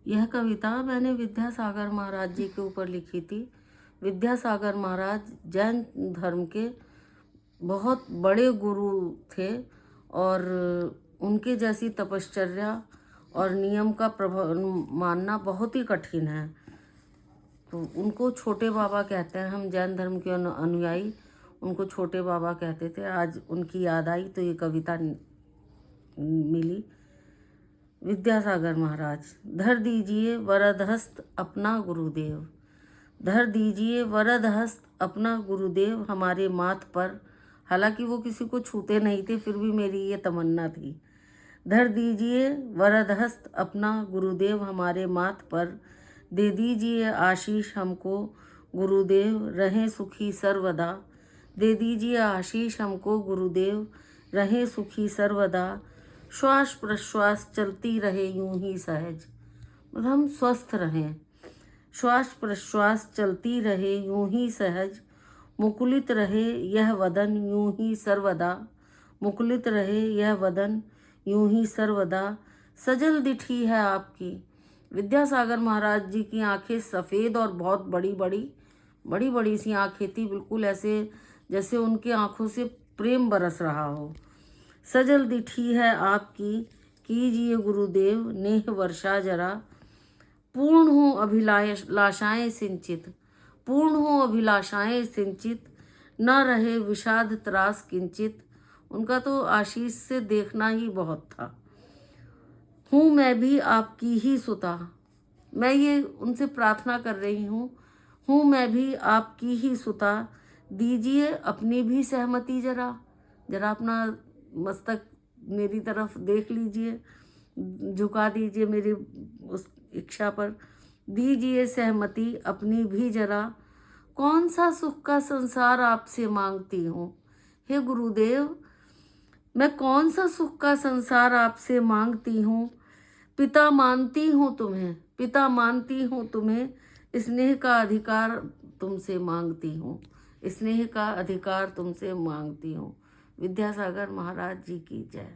यह कविता मैंने विद्यासागर महाराज जी के ऊपर लिखी थी। विद्यासागर महाराज जैन धर्म के बहुत बड़े गुरु थे और उनके जैसी तपश्चर्या और नियम का मानना बहुत ही कठिन है। तो उनको छोटे बाबा कहते हैं। हम जैन धर्म के अनुयायी उनको छोटे बाबा कहते थे। आज उनकी याद आई तो ये कविता मिली। विद्यासागर महाराज। धर दीजिए वरद हस्त अपना गुरुदेव, धर दीजिए वरद हस्त अपना गुरुदेव हमारे माथ पर। हालांकि वो किसी को छूते नहीं थे, फिर भी मेरी ये तमन्ना थी। धर दीजिए वरद हस्त अपना गुरुदेव हमारे माथ पर, दे दीजिए आशीष हमको गुरुदेव रहें सुखी सर्वदा। दे दीजिए आशीष हमको गुरुदेव रहें सुखी सर्वदा। श्वास प्रश्वास चलती रहे यूं ही सहज, मतलब हम स्वस्थ रहें। श्वास प्रश्वास चलती रहे यूं ही सहज, मुकुलित रहे यह वदन यूं ही सर्वदा। मुकुलित रहे यह वदन यूं ही सर्वदा। सजल दिठी है आपकी। विद्यासागर महाराज जी की आंखें सफ़ेद और बहुत बड़ी बड़ी सी आंखें थी, बिल्कुल ऐसे जैसे उनकी आंखों से प्रेम बरस रहा हो। सजल दिठी है आपकी, कीजिए गुरुदेव नेह वर्षा जरा। पूर्ण हो अभिलाषाएं सिंचित, पूर्ण हो अभिलाषाएं सिंचित, न रहे विषाद त्रास किंचित। उनका तो आशीष से देखना ही बहुत था। हूँ मैं भी आपकी ही सुता। मैं ये उनसे प्रार्थना कर रही हूँ मैं भी आपकी ही सुता। दीजिए अपनी भी सहमति जरा, जरा अपना मस्तक मेरी तरफ देख लीजिए, झुका दीजिए मेरी उस इच्छा पर। दीजिए सहमति अपनी भी जरा। कौन सा सुख का संसार आपसे मांगती हूँ, हे गुरुदेव मैं कौन सा सुख का संसार आपसे मांगती हूँ। पिता मानती हूँ तुम्हें, पिता मानती हूँ तुम्हें, स्नेह का अधिकार तुमसे मांगती हूँ, स्नेह का अधिकार तुमसे मांगती हूँ। विद्यासागर महाराज जी की जय।